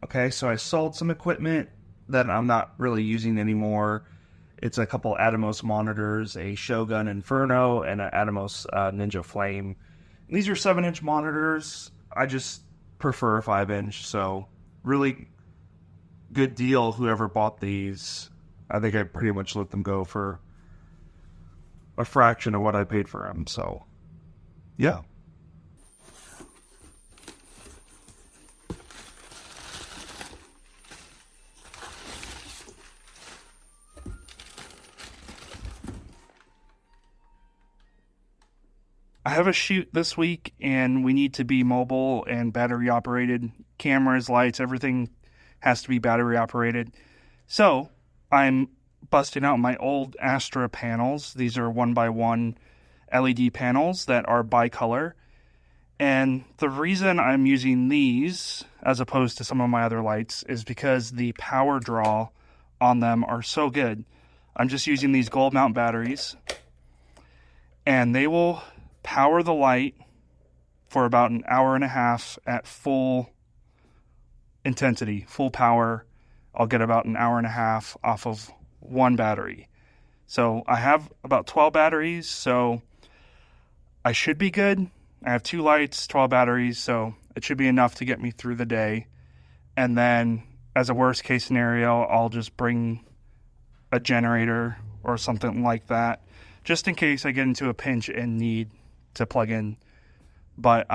Okay, so I sold some equipment that I'm not really using anymore. It's a couple Atomos monitors, a Shogun Inferno, and an Atomos Ninja Flame. And these are 7-inch monitors. I just prefer a 5-inch, so really good deal. Whoever bought these, I think I pretty much let them go for a fraction of what I paid for them. So, yeah. I have a shoot this week, and we need to be mobile and battery operated. Cameras, lights, everything has to be battery operated. So I'm busting out my old Astra panels. These are 1x1 LED panels that are bicolor. And the reason I'm using these as opposed to some of my other lights is because the power draw on them are so good. I'm just using these gold mount batteries, and they will power the light for about an hour and a half at full intensity, full power. I'll get about an hour and a half off of one battery. So I have about 12 batteries, so I should be good. I have 2 lights, 12 batteries, so it should be enough to get me through the day. And then as a worst case scenario, I'll just bring a generator or something like that, just in case I get into a pinch and need to plug in. But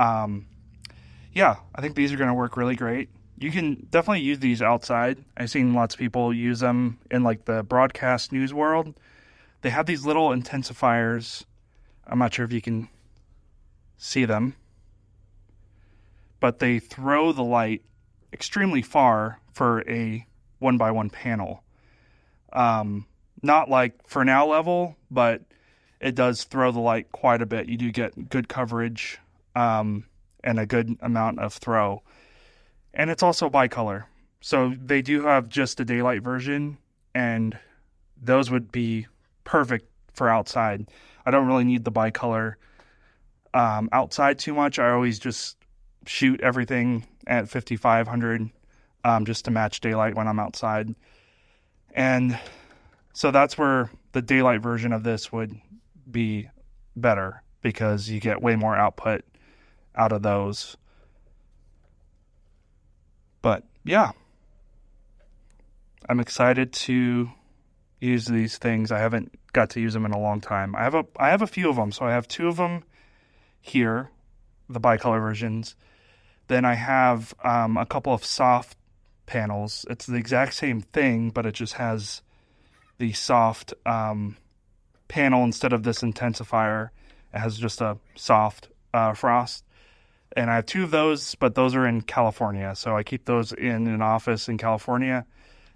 yeah, I think these are going to work really great. You can definitely use these outside. I've seen lots of people use them in like the broadcast news world. They have these little intensifiers. I'm not sure if you can see them, but they throw the light extremely far for a 1x1 panel. Not like for now level, but it does throw the light quite a bit. You do get good coverage and a good amount of throw. And it's also bicolor. So they do have just a daylight version, and those would be perfect for outside. I don't really need the bicolor outside too much. I always just shoot everything at 5500 just to match daylight when I'm outside. And so that's where the daylight version of this would be better, because you get way more output out of those. But yeah, I'm excited to use these things. I haven't got to use them in a long time. I have a few of them. So I have 2 of them here, the bicolor versions. Then I have a couple of soft panels. It's the exact same thing, but it just has the soft panel instead of this intensifier. It has just a soft frost. And I have 2 of those, but those are in California. So I keep those in an office in California.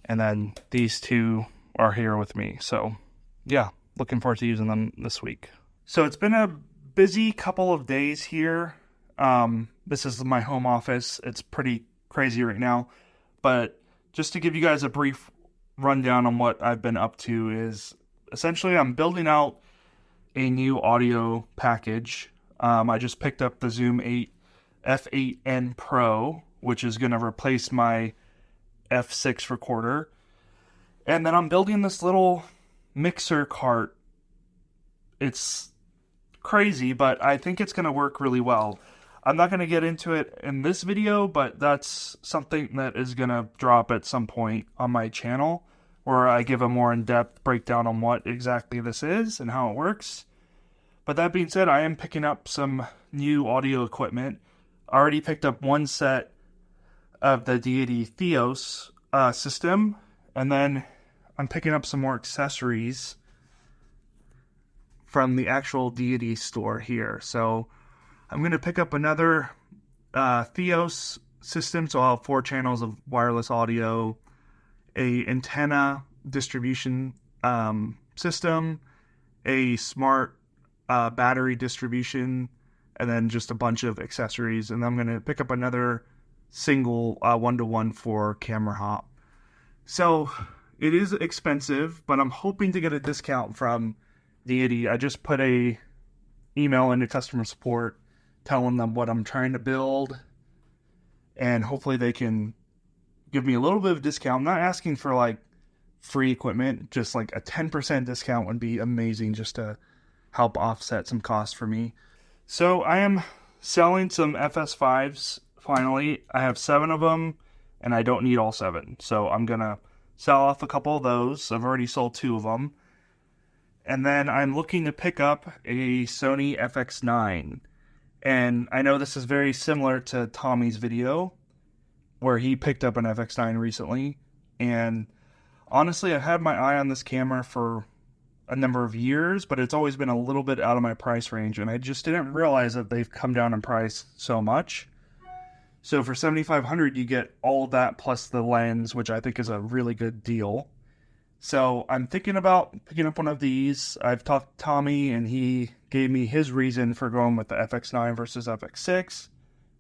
And then these 2 are here with me. So yeah, looking forward to using them this week. So it's been a busy couple of days here. This is my home office. It's pretty crazy right now. But just to give you guys a brief rundown on what I've been up to is essentially I'm building out a new audio package. I just picked up the Zoom 8 F8N Pro, which is going to replace my F6 recorder. And then I'm building this little mixer cart. It's crazy, but I think it's going to work really well. I'm not going to get into it in this video, but that's something that is going to drop at some point on my channel, where I give a more in-depth breakdown on what exactly this is and how it works. But that being said, I am picking up some new audio equipment. I already picked up 1 set of the Deity Theos system, and then I'm picking up some more accessories from the actual Deity store here. So I'm going to pick up another Theos system, so I'll have 4 channels of wireless audio, a antenna distribution system, a smart battery distribution, and then just a bunch of accessories. And I'm going to pick up another single 1-to-1 for camera hop. So it is expensive, but I'm hoping to get a discount from Deity. I just put a email into customer support telling them what I'm trying to build, and hopefully they can give me a little bit of discount. I'm not asking for like free equipment, just like a 10% discount would be amazing just to help offset some costs for me. So I am selling some FS5s finally. I have 7 of them and I don't need all 7. So I'm going to sell off a couple of those. I've already sold 2 of them. And then I'm looking to pick up a Sony FX9. And I know this is very similar to Tommy's video where he picked up an FX9 recently. And honestly, I've had my eye on this camera for a number of years, but it's always been a little bit out of my price range, and I just didn't realize that they've come down in price so much. So for $7,500, you get all of that plus the lens, which I think is a really good deal. So I'm thinking about picking up one of these. I've talked to Tommy, and he gave me his reason for going with the FX9 versus FX6,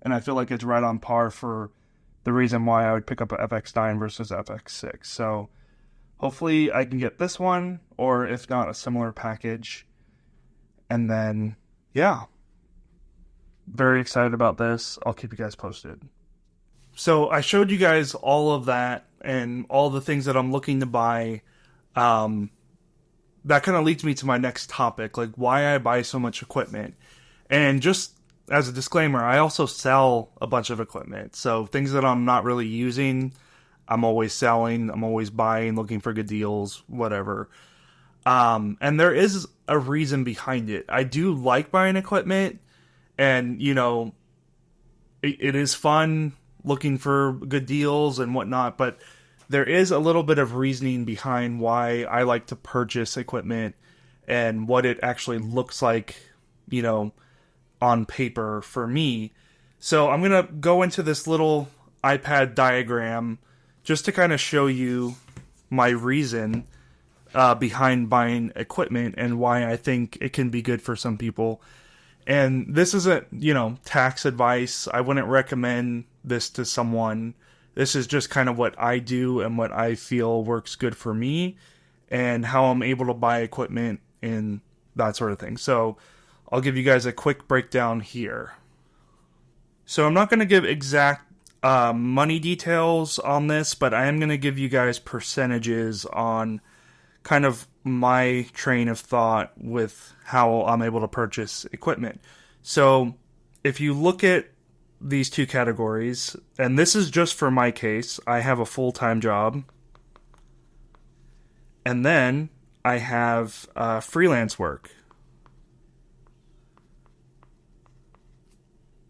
and I feel like it's right on par for the reason why I would pick up a FX9 versus FX6. So hopefully I can get this one, or if not, a similar package. And then, yeah. Very excited about this. I'll keep you guys posted. So I showed you guys all of that and all the things that I'm looking to buy. That kind of leads me to my next topic, like why I buy so much equipment. And just as a disclaimer, I also sell a bunch of equipment. So things that I'm not really using, I'm always selling, I'm always buying, looking for good deals, whatever. And there is a reason behind it. I do like buying equipment, and, you know, it is fun looking for good deals and whatnot, but there is a little bit of reasoning behind why I like to purchase equipment and what it actually looks like, you know, on paper for me. So I'm going to go into this little iPad diagram just to kind of show you my reason behind buying equipment and why I think it can be good for some people. And this isn't, you know, tax advice. I wouldn't recommend this to someone. This is just kind of what I do and what I feel works good for me and how I'm able to buy equipment and that sort of thing. So I'll give you guys a quick breakdown here. So I'm not going to give exact money details on this, but I am going to give you guys percentages on kind of my train of thought with how I'm able to purchase equipment. So if you look at these two categories, and this is just for my case, I have a full-time job, and then I have freelance work.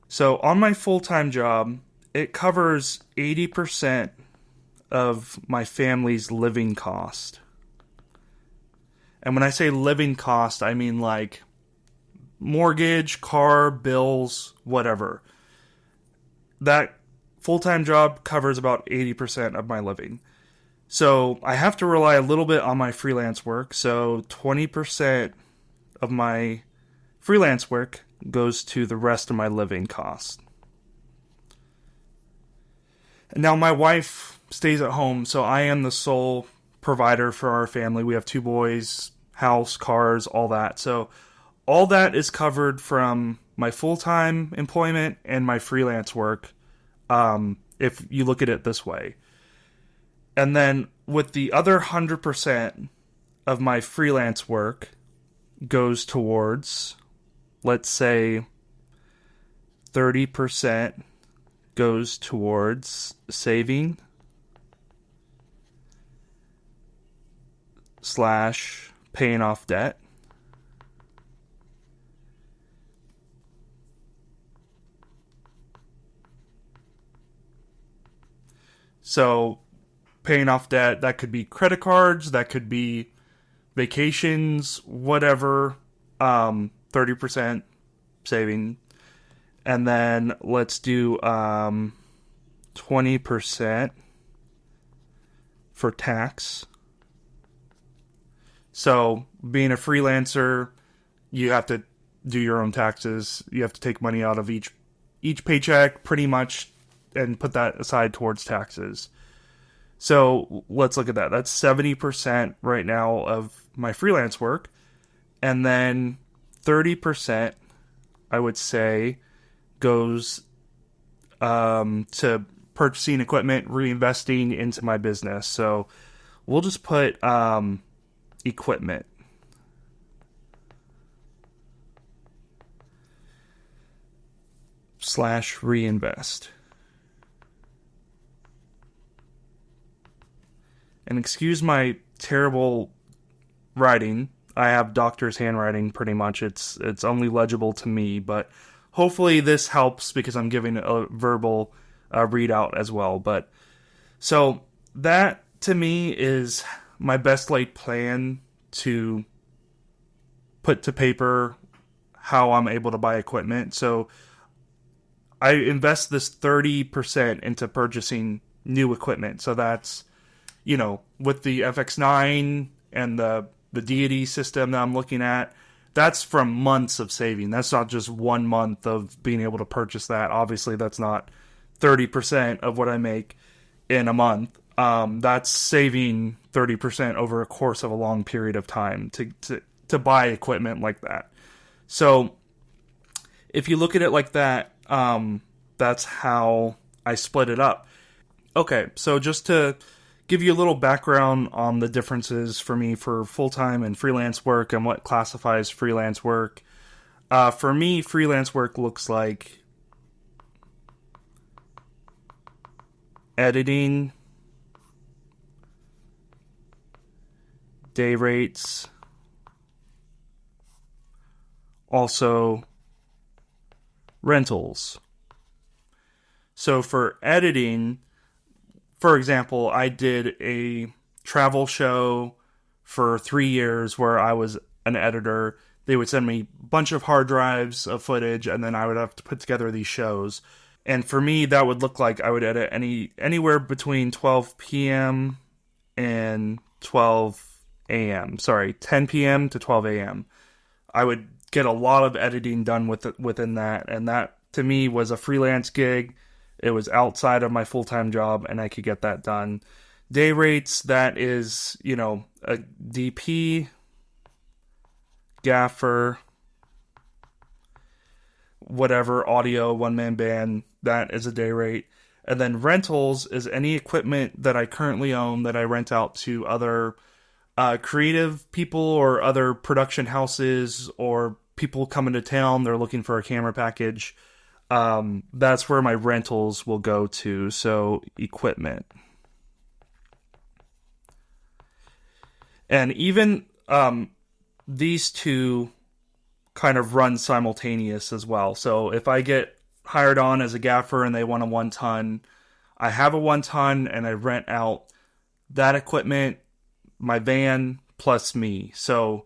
So on my full-time job, it covers 80% of my family's living cost. And when I say living cost, I mean like mortgage, car, bills, whatever. That full-time job covers about 80% of my living. So I have to rely a little bit on my freelance work. So 20% of my freelance work goes to the rest of my living costs. And now my wife stays at home, so I am the sole provider for our family. We have 2 boys, house, cars, all that. So all that is covered from my full-time employment and my freelance work, if you look at it this way. And then with the other 100% of my freelance work goes towards, let's say 30% goes towards saving / paying off debt. So paying off debt, that could be credit cards, that could be vacations, whatever. 30% saving. And then let's do 20% for tax. So being a freelancer, you have to do your own taxes. You have to take money out of each paycheck pretty much and put that aside towards taxes. So let's look at that. That's 70% right now of my freelance work. And then 30%, I would say, goes to purchasing equipment, reinvesting into my business. So we'll just put equipment. / reinvest. And excuse my terrible writing. I have doctor's handwriting pretty much. It's only legible to me, but hopefully this helps because I'm giving a verbal readout as well. But so that to me is my best laid plan to put to paper how I'm able to buy equipment. So I invest this 30% into purchasing new equipment. So that's, with the FX9 and the Deity system that I'm looking at, that's from months of saving. That's not just 1 month of being able to purchase that. Obviously, that's not 30% of what I make in a month. That's saving 30% over a course of a long period of time to buy equipment like that. So if you look at it like that, that's how I split it up. Okay, so just to give you a little background on the differences for me for full-time and freelance work and what classifies freelance work. For me, freelance work looks like editing, day rates, also rentals. So for editing, for example, I did a travel show for 3 years where I was an editor. They would send me a bunch of hard drives of footage, and then I would have to put together these shows. And for me, that would look like I would edit anywhere between 12 p.m. and 12 a.m. Sorry, 10 p.m. to 12 a.m. I would get a lot of editing done within that, and that to me was a freelance gig. It was outside of my full-time job, and I could get that done. Day rates, that is, a DP, gaffer, whatever, audio, one-man band, that is a day rate. And then rentals is any equipment that I currently own that I rent out to other creative people or other production houses or people coming to town. They're looking for a camera package. That's where my rentals will go to. So equipment. And even these two kind of run simultaneous as well. So if I get hired on as a gaffer and they want a 1 ton, I have a 1 ton and I rent out that equipment, my van plus me. So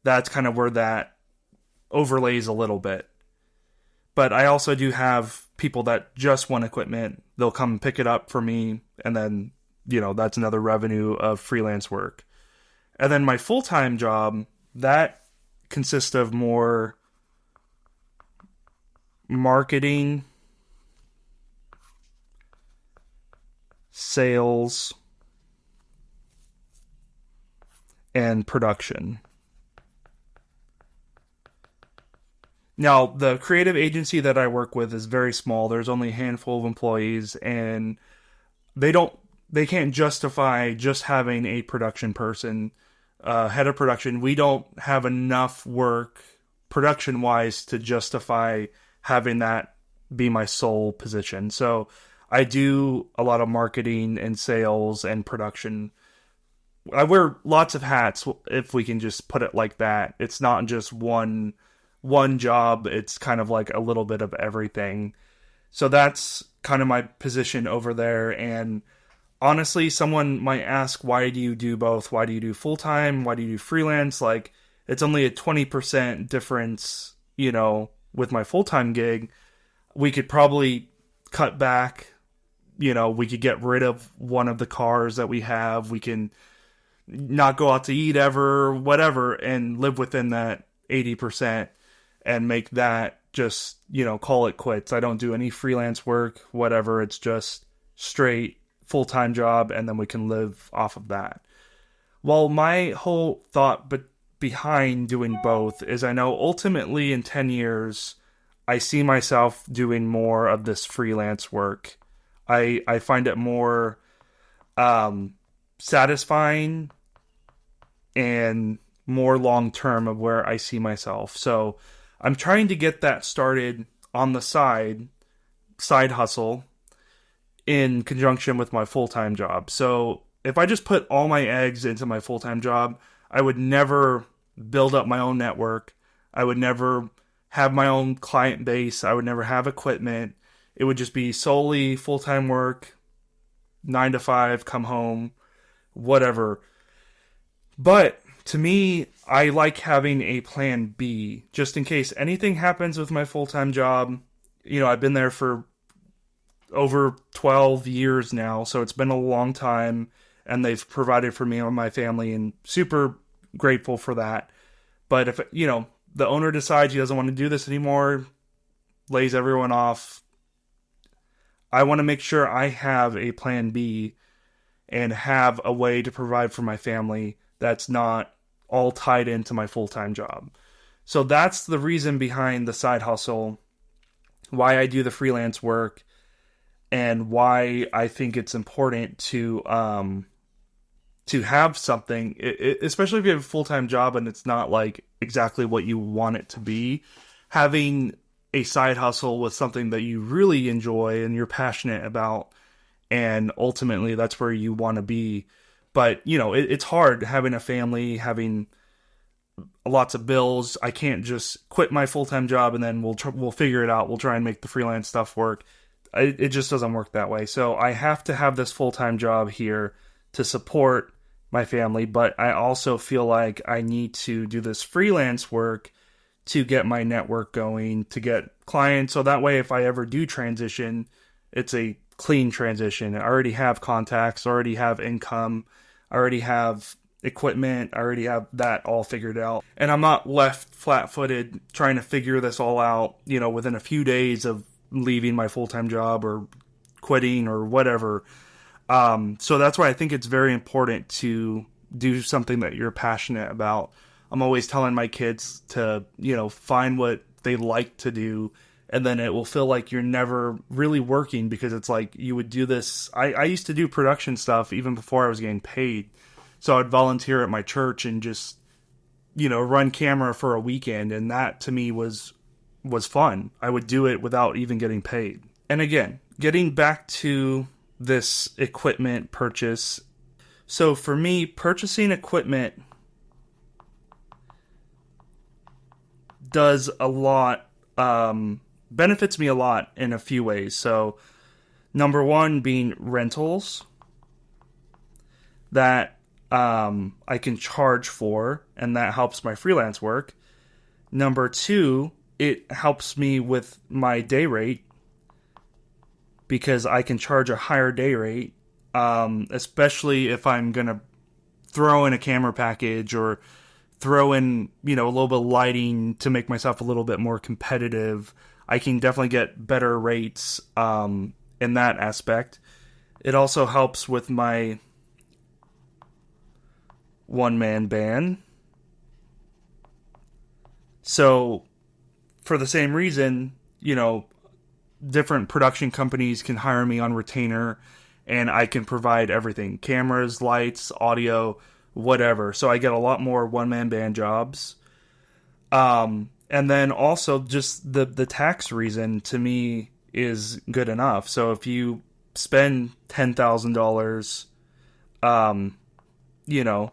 that's kind of where that overlays a little bit. But I also do have people that just want equipment. They'll come pick it up for me, and then, that's another revenue of freelance work. And then my full-time job, that consists of more marketing, sales, and production. Now, the creative agency that I work with is very small. There's only a handful of employees, and they can't justify just having a production person, head of production. We don't have enough work production-wise to justify having that be my sole position. So I do a lot of marketing and sales and production. I wear lots of hats, if we can just put it like that. It's not just one job. It's kind of like a little bit of everything. So that's kind of my position over there. And honestly, someone might ask, why do you do both? Why do you do full-time? Why do you do freelance? Like, it's only a 20% difference, with my full-time gig. We could probably cut back, we could get rid of one of the cars that we have. We can not go out to eat ever, whatever, and live within that 80%. And make that just, call it quits. I don't do any freelance work, whatever. It's just straight full-time job, and then we can live off of that. Well, my whole thought behind doing both is I know ultimately in 10 years, I see myself doing more of this freelance work. I find it more satisfying and more long term of where I see myself. So I'm trying to get that started on the side hustle in conjunction with my full-time job. So if I just put all my eggs into my full-time job, I would never build up my own network. I would never have my own client base. I would never have equipment. It would just be solely full-time work, 9 to 5, come home, whatever. But to me, I like having a plan B, just in case anything happens with my full-time job. You know, I've been there for over 12 years now, so it's been a long time, and they've provided for me and my family, and super grateful for that. But if, you know, the owner decides he doesn't want to do this anymore, lays everyone off, I want to make sure I have a plan B and have a way to provide for my family that's not all tied into my full-time job. So that's the reason behind the side hustle, why I do the freelance work, and why I think it's important to have something, especially if you have a full-time job and it's not like exactly what you want it to be. Having a side hustle with something that you really enjoy and you're passionate about, and ultimately that's where you want to be. But, you know, it's hard having a family, having lots of bills. I can't just quit my full-time job and then we'll figure it out. We'll try and make the freelance stuff work. It just doesn't work that way. So I have to have this full-time job here to support my family, but I also feel like I need to do this freelance work to get my network going, to get clients. So that way, if I ever do transition, it's a clean transition. I already have contacts, already have income, I already have equipment, I already have that all figured out. And I'm not left flat-footed trying to figure this all out, you know, within a few days of leaving my full-time job or quitting or whatever. So that's why I think it's very important to do something that you're passionate about. I'm always telling my kids to, you know, find what they like to do, and then it will feel like you're never really working, because it's like you would do this. I used to do production stuff even before I was getting paid. So I'd volunteer at my church and just, you know, run camera for a weekend, and that to me was fun. I would do it without even getting paid. And again, getting back to this equipment purchase. So for me, purchasing equipment does a lot, benefits me a lot in a few ways. So number one being rentals that I can charge for, and that helps my freelance work. Number two, it helps me with my day rate, because I can charge a higher day rate, especially if I'm going to throw in a camera package or throw in, you know, a little bit of lighting to make myself a little bit more competitive. I can definitely get better rates in that aspect. It also helps with my one-man band. So for the same reason, you know, different production companies can hire me on retainer, and I can provide everything: cameras, lights, audio, whatever. So I get a lot more one-man band jobs. And then also just the tax reason to me is good enough. So if you spend $10,000, you know,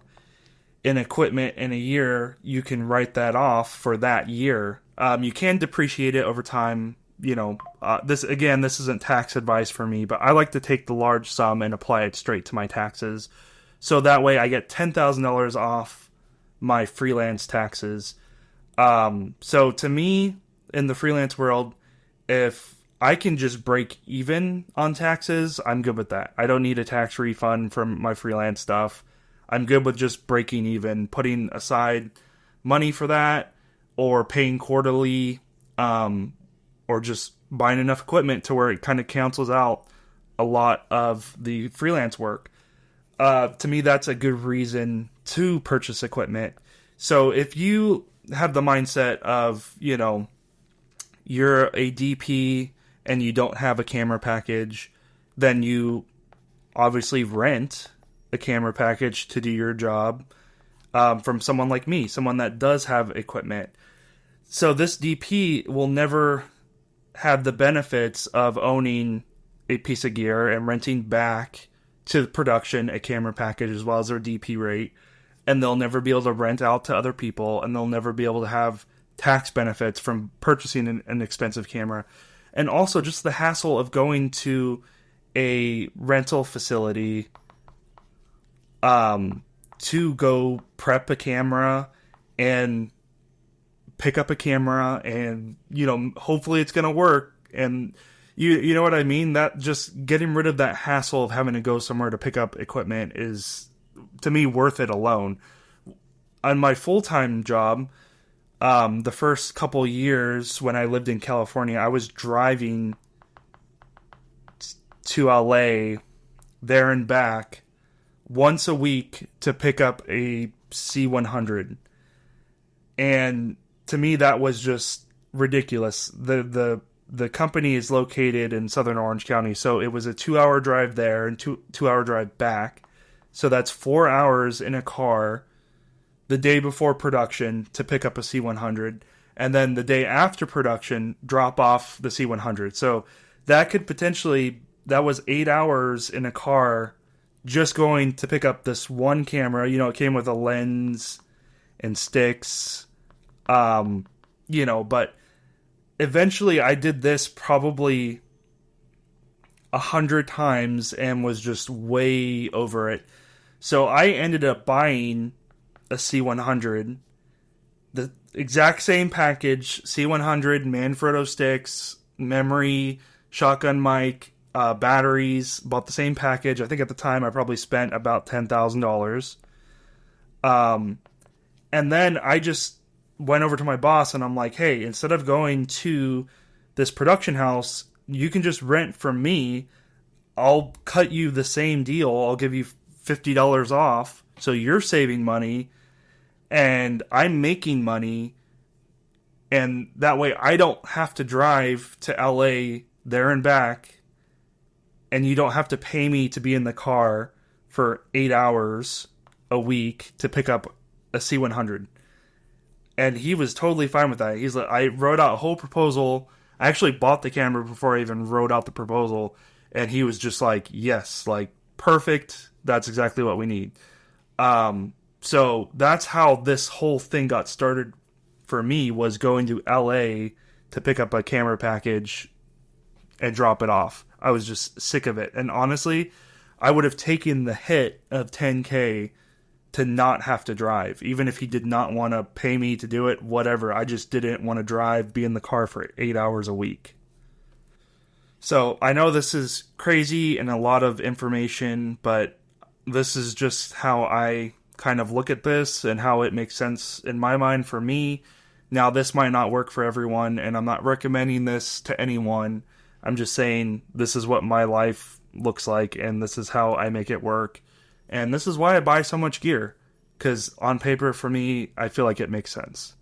in equipment in a year, you can write that off for that year. You can depreciate it over time. You know, this isn't tax advice for me, but I like to take the large sum and apply it straight to my taxes. So that way I get $10,000 off my freelance taxes. So to me, in the freelance world, if I can just break even on taxes, I'm good with that. I don't need a tax refund from my freelance stuff. I'm good with just breaking even, putting aside money for that, or paying quarterly, or just buying enough equipment to where it kind of cancels out a lot of the freelance work. To me, that's a good reason to purchase equipment. So if you have the mindset of, you know, you're a DP and you don't have a camera package, then you obviously rent a camera package to do your job from someone like me, someone that does have equipment. So this DP will never have the benefits of owning a piece of gear and renting back to production a camera package as well as their DP rate. And they'll never be able to rent out to other people, and they'll never be able to have tax benefits from purchasing an expensive camera. And also just the hassle of going to a rental facility to go prep a camera and pick up a camera, and hopefully it's gonna work, and you know what I mean. That just getting rid of that hassle of having to go somewhere to pick up equipment is, to me, worth it alone. On my full-time job, the first couple years when I lived in California, I was driving to LA there and back once a week to pick up a C100. And to me, that was just ridiculous. The company is located in Southern Orange County, so it was a 2-hour drive there and two-hour drive back. So that's 4 hours in a car the day before production to pick up a C100, and then the day after production, drop off the C100. So that was 8 hours in a car just going to pick up this one camera. It came with a lens and sticks, but eventually I did this probably 100 times and was just way over it. So I ended up buying a C100, the exact same package, C100, Manfrotto sticks, memory, shotgun mic, batteries, bought the same package. I think at the time I probably spent about $10,000. And then I just went over to my boss and I'm like, hey, instead of going to this production house, you can just rent from me. I'll cut you the same deal. I'll give you $50 off. So you're saving money and I'm making money. And that way I don't have to drive to LA there and back. And you don't have to pay me to be in the car for 8 hours a week to pick up a C100. And he was totally fine with that. He's like, I wrote out a whole proposal. I actually bought the camera before I even wrote out the proposal. And he was just like, yes, like, perfect. That's exactly what we need. So that's how this whole thing got started for me, was going to LA to pick up a camera package and drop it off. I was just sick of it. And honestly, I would have taken the hit of $10K to not have to drive. Even if he did not want to pay me to do it, whatever. I just didn't want to drive, be in the car for 8 hours a week. So I know this is crazy and a lot of information, but this is just how I kind of look at this and how it makes sense in my mind for me. Now, this might not work for everyone, and I'm not recommending this to anyone. I'm just saying this is what my life looks like, and this is how I make it work. And this is why I buy so much gear, because on paper, for me, I feel like it makes sense.